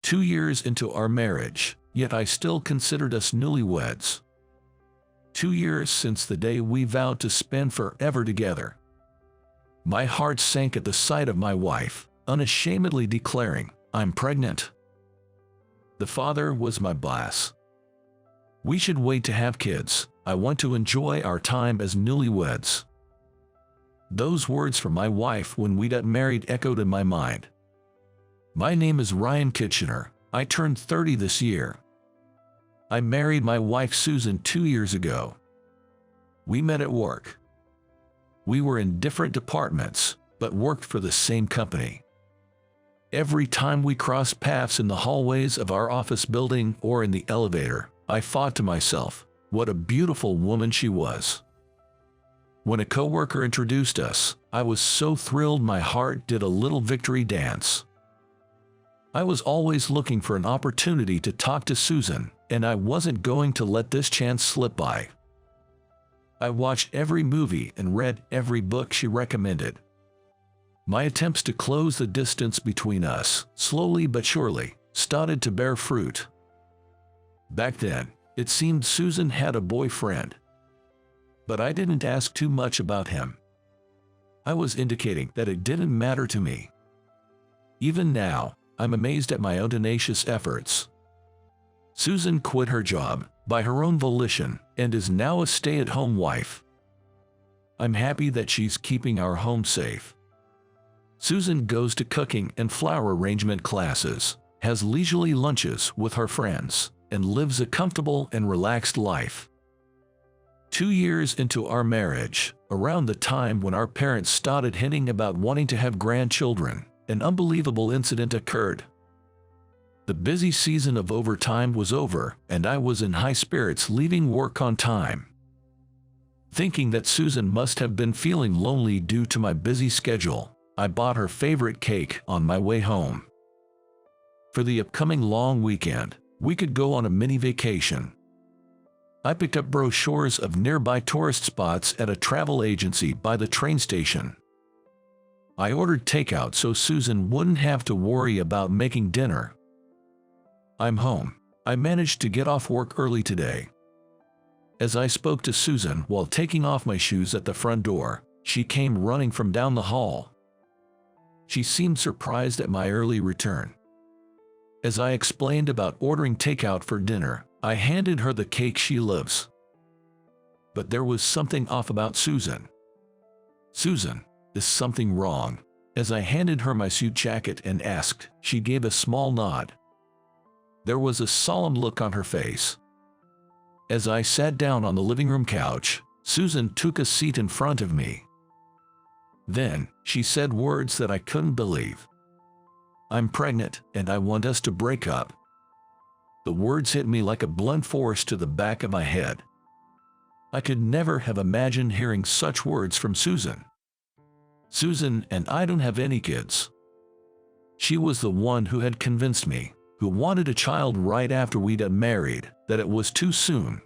2 years into our marriage, yet I still considered us newlyweds. 2 years since the day we vowed to spend forever together. My heart sank at the sight of my wife, unashamedly declaring, "I'm pregnant." The father was my boss. "We should wait to have kids. I want to enjoy our time as newlyweds." Those words from my wife when we got married echoed in my mind. My name is Ryan Kitchener. I turned 30 this year. I married my wife Susan 2 years ago. We met at work. We were in different departments, but worked for the same company. Every time we crossed paths in the hallways of our office building or in the elevator, I thought to myself, what a beautiful woman she was. When a coworker introduced us, I was so thrilled my heart did a little victory dance. I was always looking for an opportunity to talk to Susan, and I wasn't going to let this chance slip by. I watched every movie and read every book she recommended. My attempts to close the distance between us, slowly but surely, started to bear fruit. Back then, it seemed Susan had a boyfriend. But I didn't ask too much about him. I was indicating that it didn't matter to me. Even now, I'm amazed at my own tenacious efforts. Susan quit her job by her own volition and is now a stay-at-home wife. I'm happy that she's keeping our home safe. Susan goes to cooking and flower arrangement classes, has leisurely lunches with her friends, and lives a comfortable and relaxed life. 2 years into our marriage, around the time when our parents started hinting about wanting to have grandchildren, an unbelievable incident occurred. The busy season of overtime was over, and I was in high spirits leaving work on time. Thinking that Susan must have been feeling lonely due to my busy schedule, I bought her favorite cake on my way home. For the upcoming long weekend, we could go on a mini vacation. I picked up brochures of nearby tourist spots at a travel agency by the train station. I ordered takeout so Susan wouldn't have to worry about making dinner. I'm home. I managed to get off work early today. As I spoke to Susan while taking off my shoes at the front door, she came running from down the hall. She seemed surprised at my early return. As I explained about ordering takeout for dinner, I handed her the cake she loves. But there was something off about Susan. "Susan, is something wrong?" As I handed her my suit jacket and asked, she gave a small nod. There was a solemn look on her face. As I sat down on the living room couch, Susan took a seat in front of me. Then, she said words that I couldn't believe. "I'm pregnant, and I want us to break up." The words hit me like a blunt force to the back of my head. I could never have imagined hearing such words from Susan. Susan and I don't have any kids. She was the one who had convinced me, who wanted a child right after we got married, that it was too soon.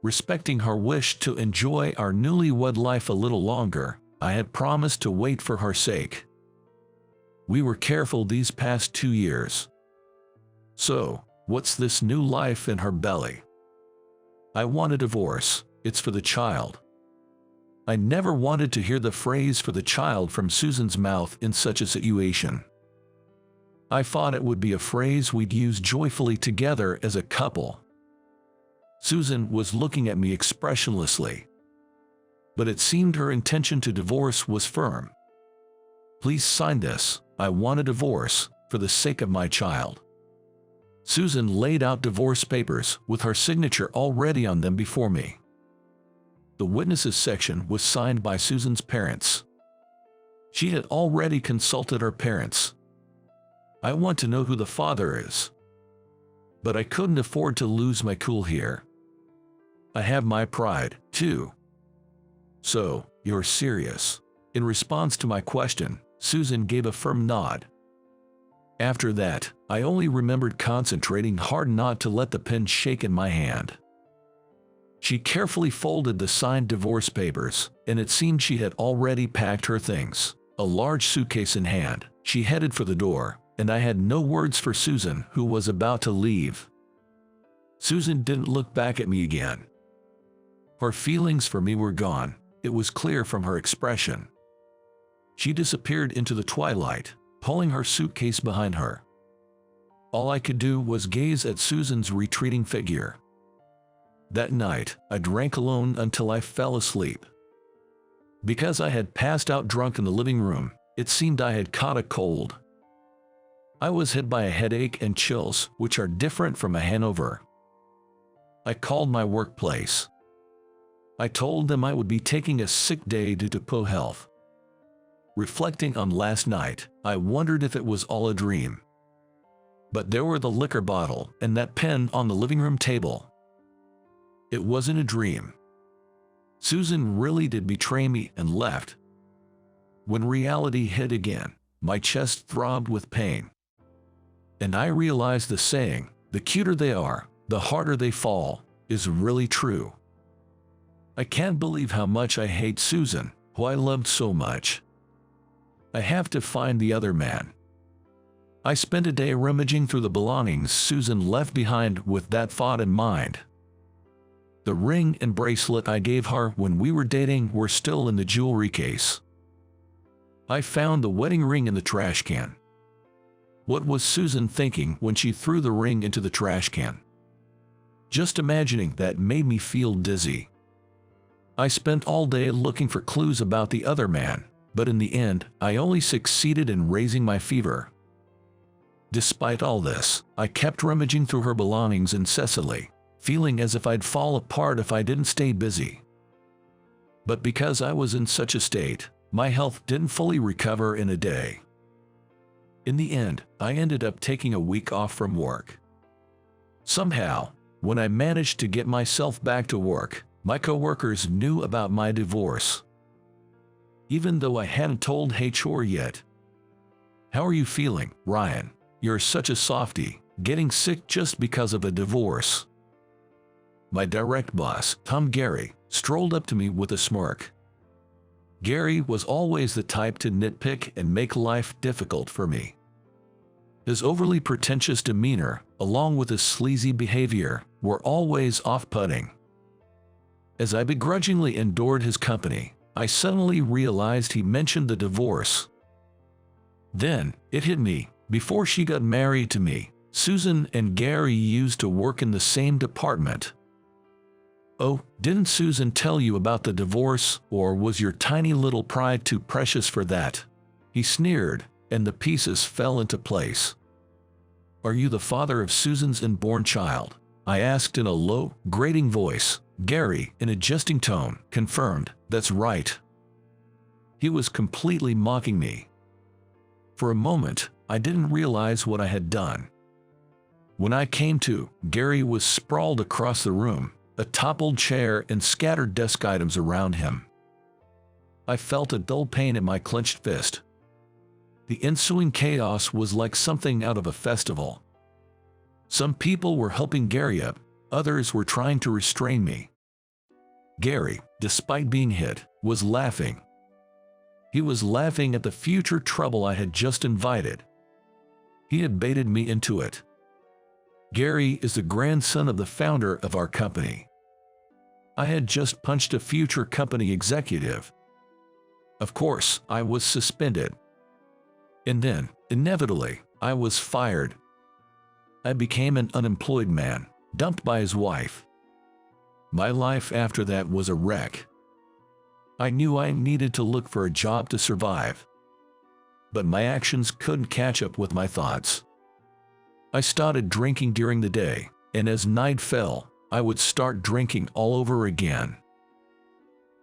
Respecting her wish to enjoy our newlywed life a little longer, I had promised to wait for her sake. We were careful these past 2 years. So, what's this new life in her belly? I want a divorce. It's for the child. I never wanted to hear the phrase "for the child" from Susan's mouth in such a situation. I thought it would be a phrase we'd use joyfully together as a couple. Susan was looking at me expressionlessly. But it seemed her intention to divorce was firm. "Please sign this. I want a divorce, for the sake of my child." Susan laid out divorce papers with her signature already on them before me. The witnesses section was signed by Susan's parents. She had already consulted her parents. I want to know who the father is. But I couldn't afford to lose my cool here. I have my pride, too. "So, you're serious?" In response to my question, Susan gave a firm nod. After that, I only remembered concentrating hard not to let the pen shake in my hand. She carefully folded the signed divorce papers, and it seemed she had already packed her things. A large suitcase in hand, she headed for the door, and I had no words for Susan, who was about to leave. Susan didn't look back at me again. Her feelings for me were gone. It was clear from her expression. She disappeared into the twilight, pulling her suitcase behind her. All I could do was gaze at Susan's retreating figure. That night, I drank alone until I fell asleep. Because I had passed out drunk in the living room, it seemed I had caught a cold. I was hit by a headache and chills, which are different from a hangover. I called my workplace. I told them I would be taking a sick day due to poor health. Reflecting on last night, I wondered if it was all a dream. But there were the liquor bottle and that pen on the living room table. It wasn't a dream. Susan really did betray me and left. When reality hit again, my chest throbbed with pain. And I realized the saying, "The cuter they are, the harder they fall," is really true. I can't believe how much I hate Susan, who I loved so much. I have to find the other man. I spent a day rummaging through the belongings Susan left behind with that thought in mind. The ring and bracelet I gave her when we were dating were still in the jewelry case. I found the wedding ring in the trash can. What was Susan thinking when she threw the ring into the trash can? Just imagining that made me feel dizzy. I spent all day looking for clues about the other man, but in the end, I only succeeded in raising my fever. Despite all this, I kept rummaging through her belongings incessantly, feeling as if I'd fall apart if I didn't stay busy. But because I was in such a state, my health didn't fully recover in a day. In the end, I ended up taking a week off from work. Somehow, when I managed to get myself back to work, my coworkers knew about my divorce. Even though I hadn't told HR yet. "How are you feeling, Ryan? You're such a softie, getting sick just because of a divorce." My direct boss, Tom Gary, strolled up to me with a smirk. Gary was always the type to nitpick and make life difficult for me. His overly pretentious demeanor, along with his sleazy behavior, were always off-putting. As I begrudgingly endured his company, I suddenly realized he mentioned the divorce. Then, it hit me. Before she got married to me, Susan and Gary used to work in the same department. "Oh, didn't Susan tell you about the divorce, or was your tiny little pride too precious for that?" He sneered, and the pieces fell into place. "Are you the father of Susan's unborn child?" I asked in a low, grating voice. Gary, in a jesting tone, confirmed, "That's right." He was completely mocking me. For a moment, I didn't realize what I had done. When I came to, Gary was sprawled across the room, a toppled chair and scattered desk items around him. I felt a dull pain in my clenched fist. The ensuing chaos was like something out of a festival. Some people were helping Gary up, others were trying to restrain me. Gary, despite being hit, was laughing. He was laughing at the future trouble I had just invited. He had baited me into it. Gary is the grandson of the founder of our company. I had just punched a future company executive. Of course, I was suspended. And then, inevitably, I was fired. I became an unemployed man, dumped by his wife. My life after that was a wreck. I knew I needed to look for a job to survive. But my actions couldn't catch up with my thoughts. I started drinking during the day, and as night fell, I would start drinking all over again.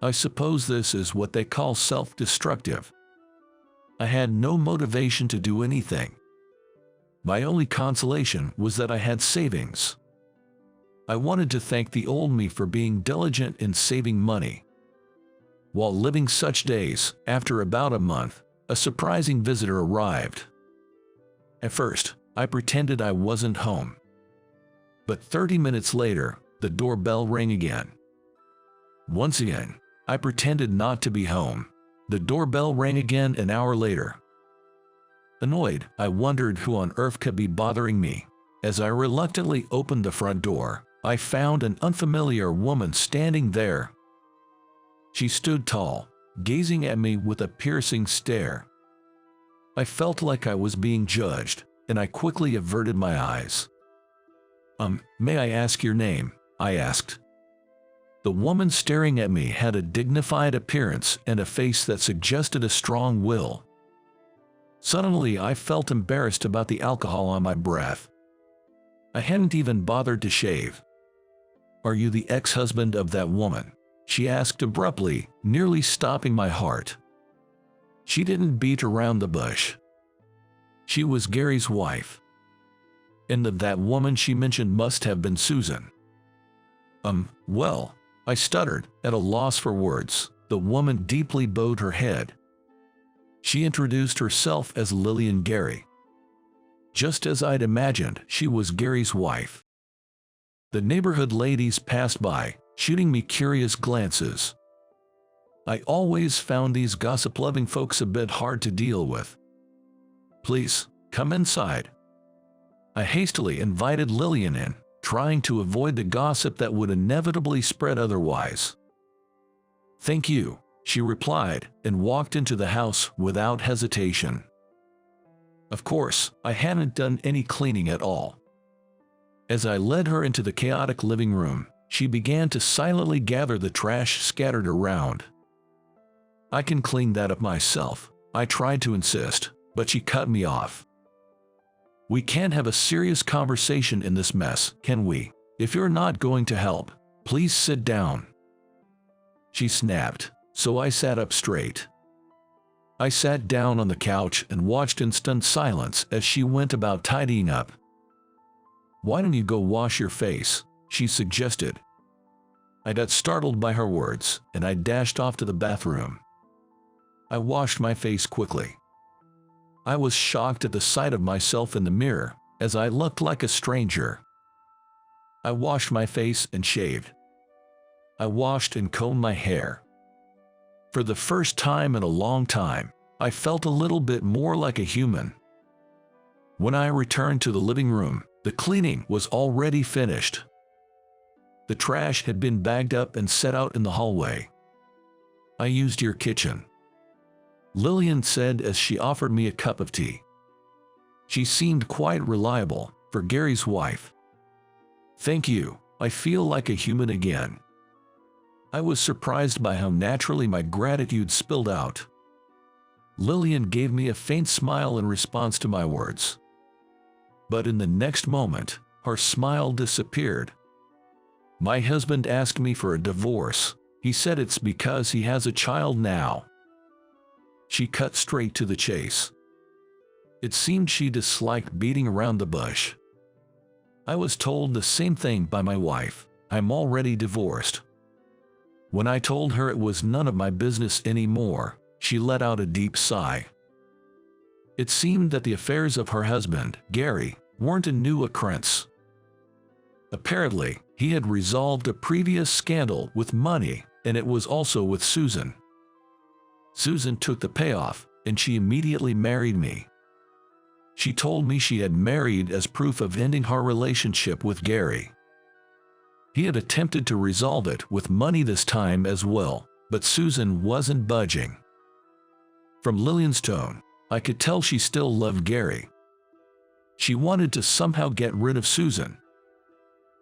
I suppose this is what they call self-destructive. I had no motivation to do anything. My only consolation was that I had savings. I wanted to thank the old me for being diligent in saving money. While living such days, after about a month, a surprising visitor arrived. At first, I pretended I wasn't home. But 30 minutes later, the doorbell rang again. Once again, I pretended not to be home. The doorbell rang again an hour later. Annoyed, I wondered who on earth could be bothering me. As I reluctantly opened the front door, I found an unfamiliar woman standing there. She stood tall, gazing at me with a piercing stare. I felt like I was being judged, and I quickly averted my eyes. May I ask your name?" I asked. The woman staring at me had a dignified appearance and a face that suggested a strong will. Suddenly, I felt embarrassed about the alcohol on my breath. I hadn't even bothered to shave. "Are you the ex-husband of that woman?" she asked abruptly, nearly stopping my heart. She didn't beat around the bush. She was Gary's wife. And that woman she mentioned must have been Susan. Well, I stuttered, at a loss for words. The woman deeply bowed her head. She introduced herself as Lillian Gary. Just as I'd imagined, she was Gary's wife. The neighborhood ladies passed by, shooting me curious glances. I always found these gossip-loving folks a bit hard to deal with. "Please, come inside." I hastily invited Lillian in, trying to avoid the gossip that would inevitably spread otherwise. "Thank you," she replied, and walked into the house without hesitation. Of course, I hadn't done any cleaning at all. As I led her into the chaotic living room, she began to silently gather the trash scattered around. "I can clean that up myself," I tried to insist, but she cut me off. "We can't have a serious conversation in this mess, can we? If you're not going to help, please sit down." She snapped, so I sat up straight. I sat down on the couch and watched in stunned silence as she went about tidying up. "Why don't you go wash your face?" she suggested. I got startled by her words, and I dashed off to the bathroom. I washed my face quickly. I was shocked at the sight of myself in the mirror, as I looked like a stranger. I washed my face and shaved. I washed and combed my hair. For the first time in a long time, I felt a little bit more like a human. When I returned to the living room, the cleaning was already finished. The trash had been bagged up and set out in the hallway. "I used your kitchen," Lillian said as she offered me a cup of tea. She seemed quite reliable for Gary's wife. "Thank you, I feel like a human again." I was surprised by how naturally my gratitude spilled out. Lillian gave me a faint smile in response to my words. But in the next moment, her smile disappeared. "My husband asked me for a divorce. He said it's because he has a child now." She cut straight to the chase. It seemed she disliked beating around the bush. "I was told the same thing by my wife. I'm already divorced." When I told her it was none of my business anymore, she let out a deep sigh. It seemed that the affairs of her husband, Gary, weren't a new occurrence. Apparently, he had resolved a previous scandal with money, and it was also with Susan. Susan took the payoff, and she immediately married me. She told me she had married as proof of ending her relationship with Gary. He had attempted to resolve it with money this time as well, but Susan wasn't budging. From Lillian's tone, I could tell she still loved Gary. She wanted to somehow get rid of Susan.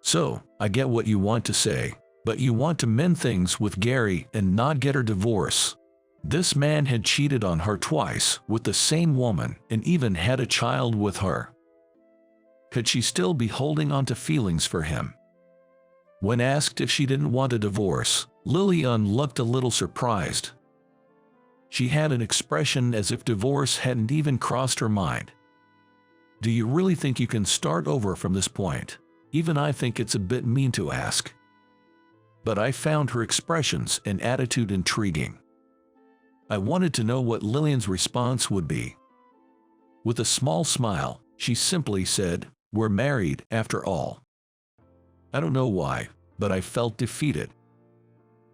"So, I get what you want to say, but you want to mend things with Gary and not get her divorce. This man had cheated on her twice with the same woman and even had a child with her. Could she still be holding on to feelings for him?" When asked if she didn't want a divorce, Lillian looked a little surprised. She had an expression as if divorce hadn't even crossed her mind. "Do you really think you can start over from this point?" Even I think it's a bit mean to ask. But I found her expressions and attitude intriguing. I wanted to know what Lillian's response would be. With a small smile, she simply said, "We're married, after all." I don't know why, but I felt defeated.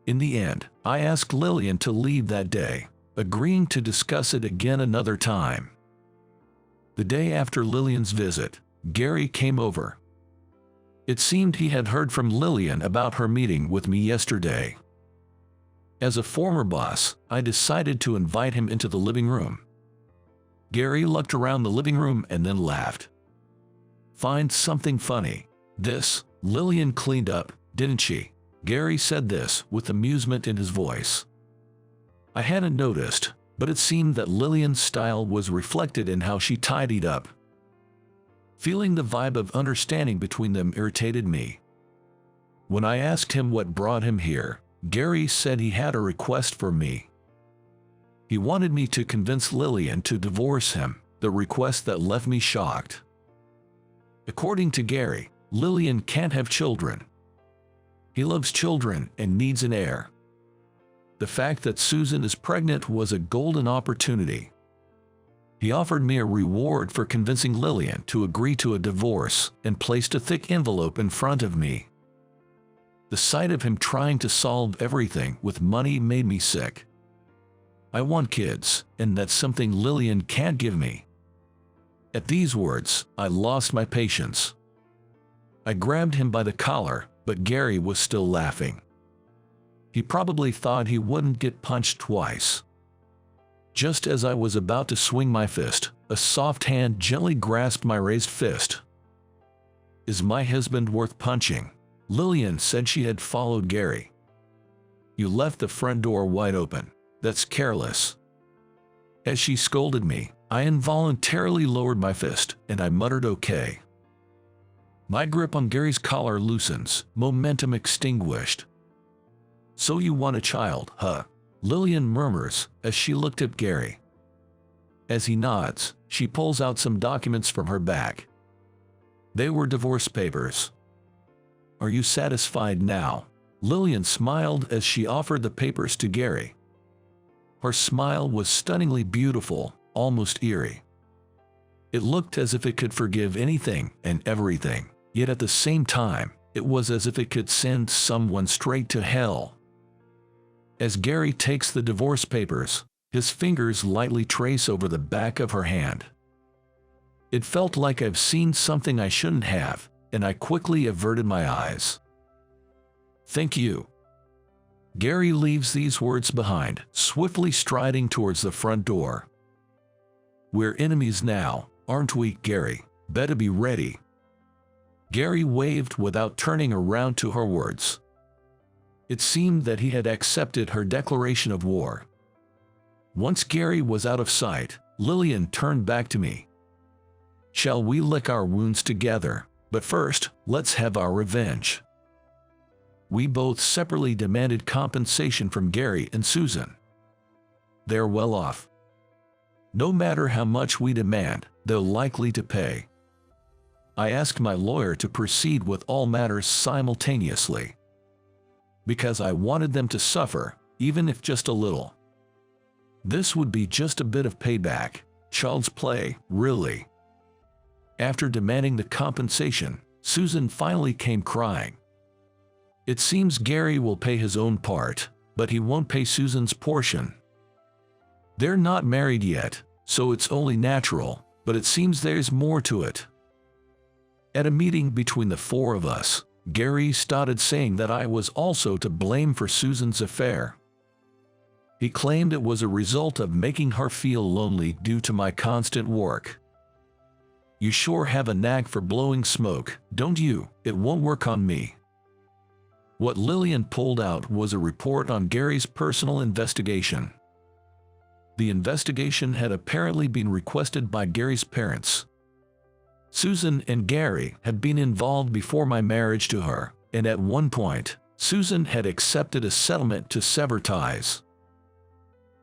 In the end, I asked Lillian to leave that day, agreeing to discuss it again another time. The day after Lillian's visit, Gary came over. It seemed he had heard from Lillian about her meeting with me yesterday. As a former boss, I decided to invite him into the living room. Gary looked around the living room and then laughed. "Find something funny. This, Lillian cleaned up, didn't she?" Gary said this with amusement in his voice. I hadn't noticed, but it seemed that Lillian's style was reflected in how she tidied up. Feeling the vibe of understanding between them irritated me. When I asked him what brought him here, Gary said he had a request for me. He wanted me to convince Lillian to divorce him, the request that left me shocked. According to Gary, Lillian can't have children. He loves children and needs an heir. The fact that Susan is pregnant was a golden opportunity. He offered me a reward for convincing Lillian to agree to a divorce and placed a thick envelope in front of me. The sight of him trying to solve everything with money made me sick. I want kids, and that's something Lillian can't give me. At these words, I lost my patience. I grabbed him by the collar, but Gary was still laughing. He probably thought he wouldn't get punched twice. Just as I was about to swing my fist, a soft hand gently grasped my raised fist. "Is my husband worth punching?" Lillian said she had followed Gary. "You left the front door wide open. That's careless." As she scolded me, I involuntarily lowered my fist, and I muttered okay. My grip on Gary's collar loosens, momentum extinguished. "So you want a child, huh?" Lillian murmurs as she looked at Gary. As he nods, she pulls out some documents from her bag. They were divorce papers. "Are you satisfied now?" Lillian smiled as she offered the papers to Gary. Her smile was stunningly beautiful, almost eerie. It looked as if it could forgive anything and everything, yet at the same time, it was as if it could send someone straight to hell. As Gary takes the divorce papers, his fingers lightly trace over the back of her hand. It felt like I've seen something I shouldn't have, and I quickly averted my eyes. "Thank you." Gary leaves these words behind, swiftly striding towards the front door. "We're enemies now, aren't we, Gary? Better be ready." Gary waved without turning around to her words. It seemed that he had accepted her declaration of war. Once Gary was out of sight, Lillian turned back to me. "Shall we lick our wounds together? But first, let's have our revenge." We both separately demanded compensation from Gary and Susan. They're well off. No matter how much we demand, they're likely to pay. I asked my lawyer to proceed with all matters simultaneously, because I wanted them to suffer, even if just a little. This would be just a bit of payback, child's play, really. After demanding the compensation, Susan finally came crying. It seems Gary will pay his own part, but he won't pay Susan's portion. They're not married yet, so it's only natural, but it seems there's more to it. At a meeting between the four of us, Gary started saying that I was also to blame for Susan's affair. He claimed it was a result of making her feel lonely due to my constant work. "You sure have a knack for blowing smoke, don't you? It won't work on me." What Lillian pulled out was a report on Gary's personal investigation. The investigation had apparently been requested by Gary's parents. Susan and Gary had been involved before my marriage to her, and at one point, Susan had accepted a settlement to sever ties.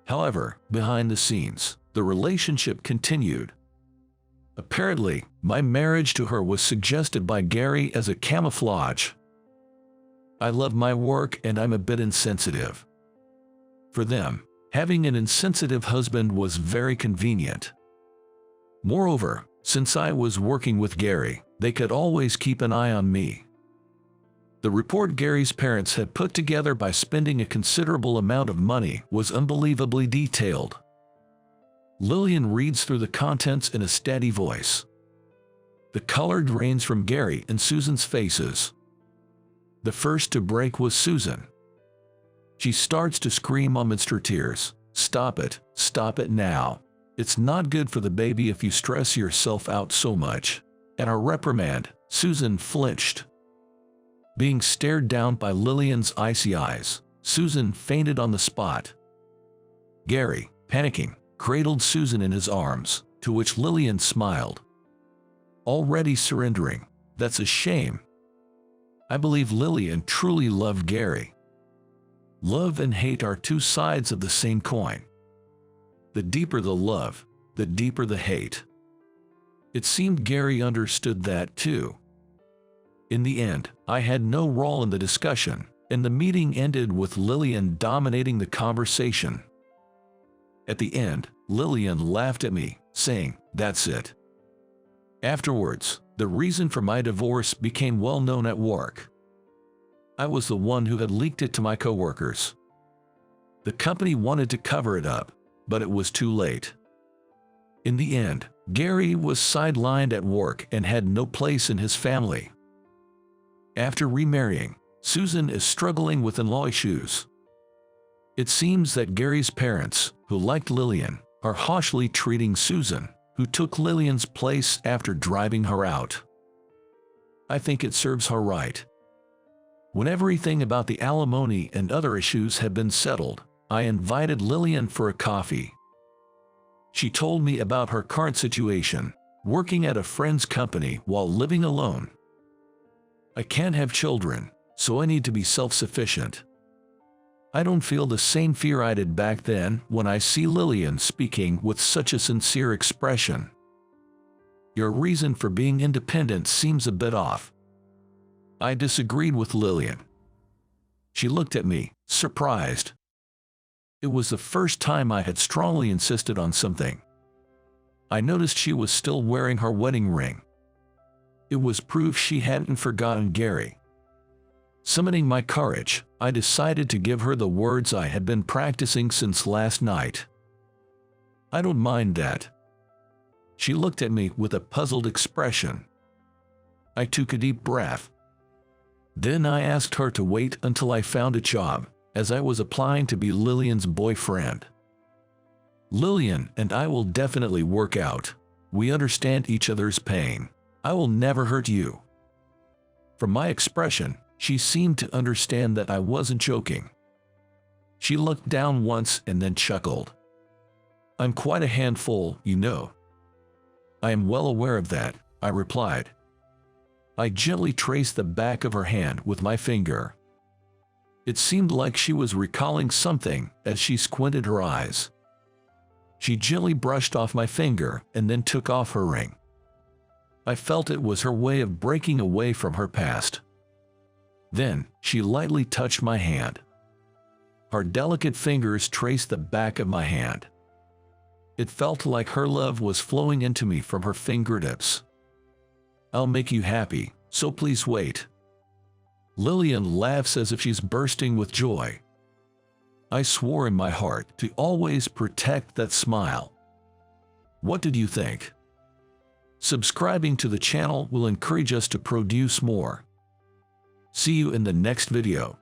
However, behind the scenes, the relationship continued. Apparently, my marriage to her was suggested by Gary as a camouflage. I love my work and I'm a bit insensitive. For them, having an insensitive husband was very convenient. Moreover, since I was working with Gary, they could always keep an eye on me. The report Gary's parents had put together by spending a considerable amount of money was unbelievably detailed. Lillian reads through the contents in a steady voice. The color drains from Gary and Susan's faces. The first to break was Susan. She starts to scream amidst her tears. Stop it now. It's not good for the baby if you stress yourself out so much. At our reprimand, Susan flinched. Being stared down by Lillian's icy eyes, Susan fainted on the spot. Gary, panicking, cradled Susan in his arms, to which Lillian smiled. Already surrendering. That's a shame. I believe Lillian truly loved Gary. Love and hate are two sides of the same coin. The deeper the love, the deeper the hate. It seemed Gary understood that too. In the end, I had no role in the discussion, and the meeting ended with Lillian dominating the conversation. At the end, Lillian laughed at me, saying, "That's it." Afterwards, the reason for my divorce became well known at work. I was the one who had leaked it to my coworkers. The company wanted to cover it up, but it was too late. In the end, Gary was sidelined at work and had no place in his family. After remarrying, Susan is struggling with in-law issues. It seems that Gary's parents, who liked Lillian, are harshly treating Susan, who took Lillian's place after driving her out. I think it serves her right. When everything about the alimony and other issues had been settled, I invited Lillian for a coffee. She told me about her current situation, working at a friend's company while living alone. I can't have children, so I need to be self-sufficient. I don't feel the same fear I did back then when I see Lillian speaking with such a sincere expression. Your reason for being independent seems a bit off. I disagreed with Lillian. She looked at me, surprised. It was the first time I had strongly insisted on something. I noticed she was still wearing her wedding ring. It was proof she hadn't forgotten Gary. Summoning my courage, I decided to give her the words I had been practicing since last night. I don't mind that. She looked at me with a puzzled expression. I took a deep breath. Then I asked her to wait until I found a job, as I was applying to be Lillian's boyfriend. Lillian and I will definitely work out. We understand each other's pain. I will never hurt you. From my expression, she seemed to understand that I wasn't joking. She looked down once and then chuckled. I'm quite a handful, you know. I am well aware of that, I replied. I gently traced the back of her hand with my finger. It seemed like she was recalling something as she squinted her eyes. She gently brushed off my finger and then took off her ring. I felt it was her way of breaking away from her past. Then, she lightly touched my hand. Her delicate fingers traced the back of my hand. It felt like her love was flowing into me from her fingertips. I'll make you happy, so please wait. Lillian laughs as if she's bursting with joy. I swore in my heart to always protect that smile. What did you think? Subscribing to the channel will encourage us to produce more. See you in the next video.